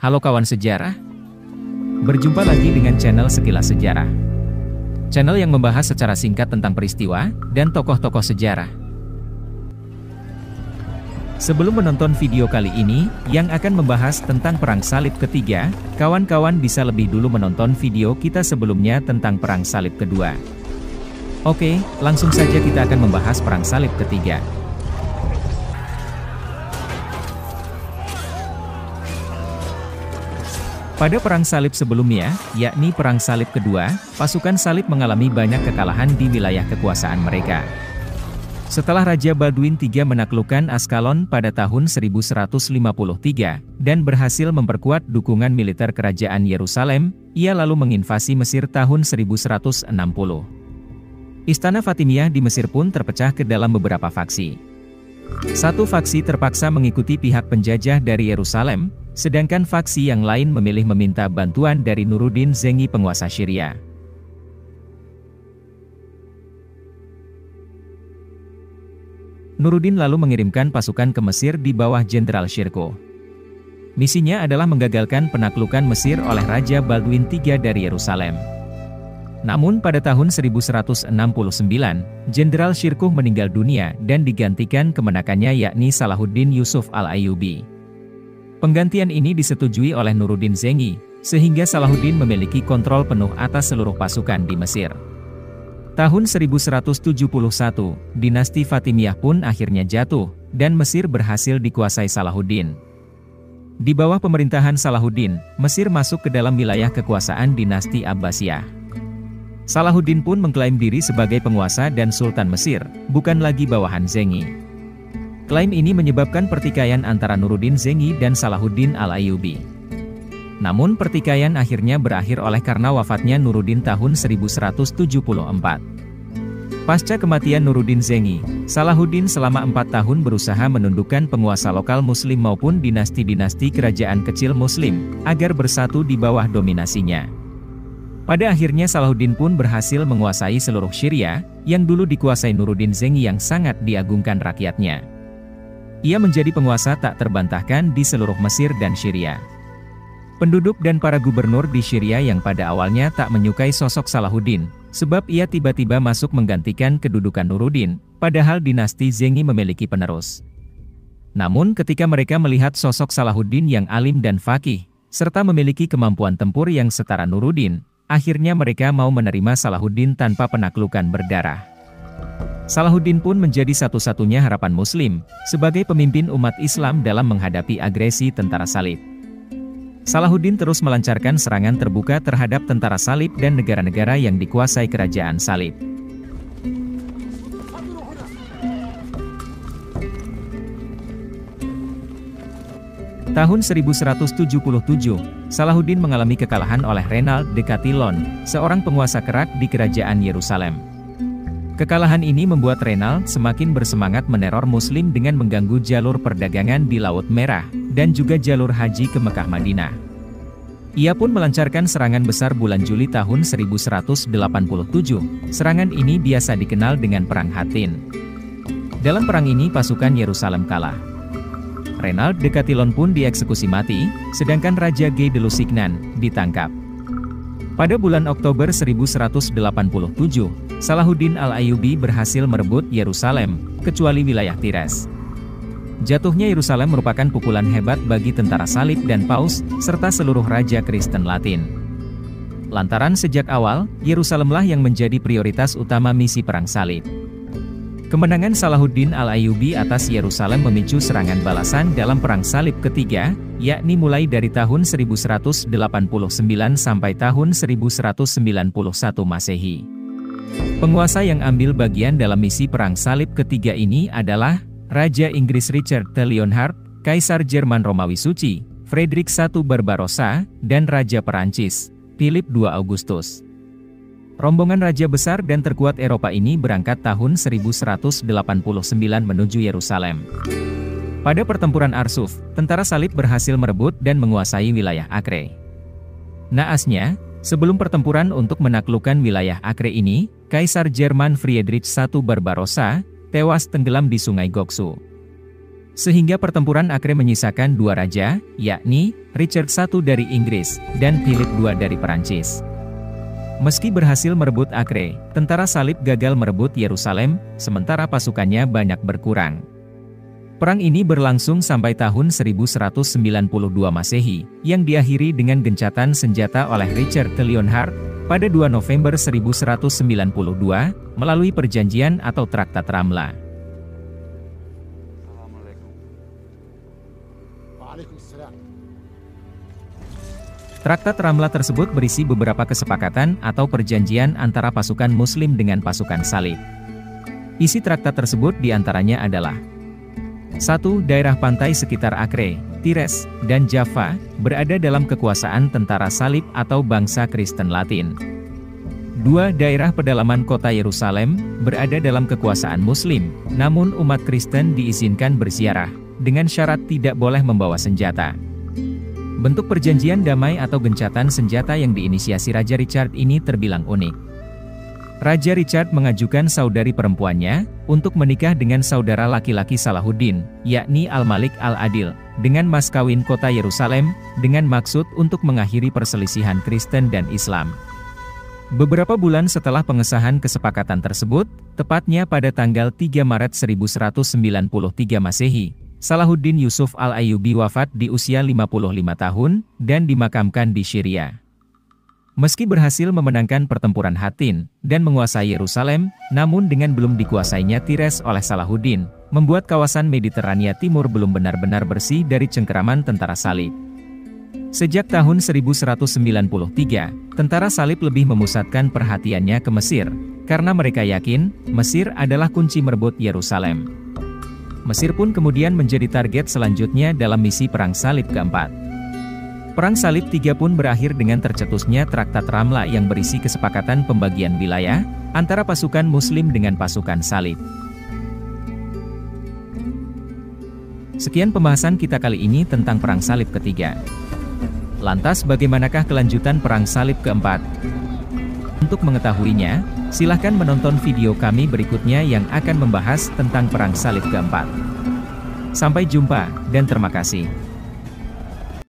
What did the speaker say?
Halo kawan sejarah, berjumpa lagi dengan channel Sekilas Sejarah. Channel yang membahas secara singkat tentang peristiwa dan tokoh-tokoh sejarah. Sebelum menonton video kali ini, yang akan membahas tentang Perang Salib Ketiga, kawan-kawan bisa lebih dulu menonton video kita sebelumnya tentang Perang Salib Kedua. Oke, langsung saja kita akan membahas Perang Salib Ketiga. Pada Perang Salib sebelumnya, yakni Perang Salib Kedua, pasukan salib mengalami banyak kekalahan di wilayah kekuasaan mereka. Setelah Raja Baldwin III menaklukkan Askalon pada tahun 1153, dan berhasil memperkuat dukungan militer kerajaan Yerusalem, ia lalu menginvasi Mesir tahun 1160. Istana Fatimiyah di Mesir pun terpecah ke dalam beberapa faksi. Satu faksi terpaksa mengikuti pihak penjajah dari Yerusalem, sedangkan faksi yang lain memilih meminta bantuan dari Nuruddin Zengi penguasa Syria. Nuruddin lalu mengirimkan pasukan ke Mesir di bawah Jenderal Shirkuh. Misinya adalah menggagalkan penaklukan Mesir oleh Raja Baldwin III dari Yerusalem. Namun pada tahun 1169, Jenderal Shirkuh meninggal dunia dan digantikan kemenakannya yakni Salahuddin Yusuf al-Ayyubi. Penggantian ini disetujui oleh Nuruddin Zengi, sehingga Salahuddin memiliki kontrol penuh atas seluruh pasukan di Mesir. Tahun 1171, dinasti Fatimiyah pun akhirnya jatuh, dan Mesir berhasil dikuasai Salahuddin. Di bawah pemerintahan Salahuddin, Mesir masuk ke dalam wilayah kekuasaan dinasti Abbasiyah. Salahuddin pun mengklaim diri sebagai penguasa dan Sultan Mesir, bukan lagi bawahan Zengi. Klaim ini menyebabkan pertikaian antara Nuruddin Zengi dan Salahuddin al-Ayyubi. Namun pertikaian akhirnya berakhir oleh karena wafatnya Nuruddin tahun 1174. Pasca kematian Nuruddin Zengi, Salahuddin selama 4 tahun berusaha menundukkan penguasa lokal Muslim maupun dinasti-dinasti kerajaan kecil Muslim, agar bersatu di bawah dominasinya. Pada akhirnya Salahuddin pun berhasil menguasai seluruh Syria, yang dulu dikuasai Nuruddin Zengi yang sangat diagungkan rakyatnya. Ia menjadi penguasa tak terbantahkan di seluruh Mesir dan Syria. Penduduk dan para gubernur di Syria yang pada awalnya tak menyukai sosok Salahuddin, sebab ia tiba-tiba masuk menggantikan kedudukan Nuruddin, padahal dinasti Zengi memiliki penerus. Namun ketika mereka melihat sosok Salahuddin yang alim dan faqih, serta memiliki kemampuan tempur yang setara Nuruddin, akhirnya mereka mau menerima Salahuddin tanpa penaklukan berdarah. Salahuddin pun menjadi satu-satunya harapan Muslim, sebagai pemimpin umat Islam dalam menghadapi agresi tentara salib. Salahuddin terus melancarkan serangan terbuka terhadap tentara salib dan negara-negara yang dikuasai kerajaan salib. Tahun 1177, Salahuddin mengalami kekalahan oleh Renald de Chatillon, seorang penguasa kerak di kerajaan Yerusalem. Kekalahan ini membuat Renald semakin bersemangat meneror Muslim dengan mengganggu jalur perdagangan di Laut Merah, dan juga jalur haji ke Mekah Madinah. Ia pun melancarkan serangan besar bulan Juli tahun 1187. Serangan ini biasa dikenal dengan Perang Hattin. Dalam perang ini pasukan Yerusalem kalah. Renald de Chatillon pun dieksekusi mati, sedangkan Raja Guy de Lusignan ditangkap. Pada bulan Oktober 1187, Salahuddin al-Ayyubi berhasil merebut Yerusalem, kecuali wilayah Tires. Jatuhnya Yerusalem merupakan pukulan hebat bagi tentara salib dan paus, serta seluruh raja Kristen Latin. Lantaran sejak awal, Yerusalemlah yang menjadi prioritas utama misi Perang Salib. Kemenangan Salahuddin al-Ayyubi atas Yerusalem memicu serangan balasan dalam Perang Salib Ketiga, yakni mulai dari tahun 1189 sampai tahun 1191 Masehi. Penguasa yang ambil bagian dalam misi Perang Salib Ketiga ini adalah Raja Inggris Richard de Lionheart, Kaisar Jerman Romawi Suci, Frederick I Barbarossa, dan Raja Perancis, Philip II Augustus. Rombongan raja besar dan terkuat Eropa ini berangkat tahun 1189 menuju Yerusalem. Pada pertempuran Arsuf, tentara salib berhasil merebut dan menguasai wilayah Acre. Naasnya, sebelum pertempuran untuk menaklukkan wilayah Acre ini, Kaisar Jerman Friedrich I Barbarossa tewas tenggelam di Sungai Goksu. Sehingga pertempuran Acre menyisakan dua raja, yakni Richard I dari Inggris dan Philip II dari Perancis. Meski berhasil merebut Acre, tentara salib gagal merebut Yerusalem, sementara pasukannya banyak berkurang. Perang ini berlangsung sampai tahun 1192 Masehi, yang diakhiri dengan gencatan senjata oleh Richard de Lionheart pada 2 November 1192, melalui perjanjian atau Traktat Ramla. Traktat Ramla tersebut berisi beberapa kesepakatan atau perjanjian antara pasukan Muslim dengan pasukan Salib. Isi traktat tersebut diantaranya adalah 1. Daerah pantai sekitar Acre, Tires, dan Java berada dalam kekuasaan tentara Salib atau bangsa Kristen Latin. 2. Daerah pedalaman kota Yerusalem berada dalam kekuasaan Muslim, namun umat Kristen diizinkan berziarah, dengan syarat tidak boleh membawa senjata. Bentuk perjanjian damai atau gencatan senjata yang diinisiasi Raja Richard ini terbilang unik. Raja Richard mengajukan saudari perempuannya untuk menikah dengan saudara laki-laki Salahuddin, yakni Al-Malik Al-Adil, dengan mas kawin kota Yerusalem, dengan maksud untuk mengakhiri perselisihan Kristen dan Islam. Beberapa bulan setelah pengesahan kesepakatan tersebut, tepatnya pada tanggal 3 Maret 1193 Masehi, Salahuddin Yusuf Al-Ayyubi wafat di usia 55 tahun, dan dimakamkan di Syria. Meski berhasil memenangkan pertempuran Hattin, dan menguasai Yerusalem, namun dengan belum dikuasainya Tires oleh Salahuddin, membuat kawasan Mediterania Timur belum benar-benar bersih dari cengkeraman tentara Salib. Sejak tahun 1193, tentara Salib lebih memusatkan perhatiannya ke Mesir, karena mereka yakin, Mesir adalah kunci merebut Yerusalem. Mesir pun kemudian menjadi target selanjutnya dalam misi Perang Salib keempat. Perang Salib III pun berakhir dengan tercetusnya Traktat Ramla yang berisi kesepakatan pembagian wilayah antara pasukan Muslim dengan pasukan Salib. Sekian pembahasan kita kali ini tentang Perang Salib ketiga. Lantas bagaimanakah kelanjutan Perang Salib keempat? Untuk mengetahuinya, silahkan menonton video kami berikutnya yang akan membahas tentang Perang Salib keempat. Sampai jumpa, dan terima kasih.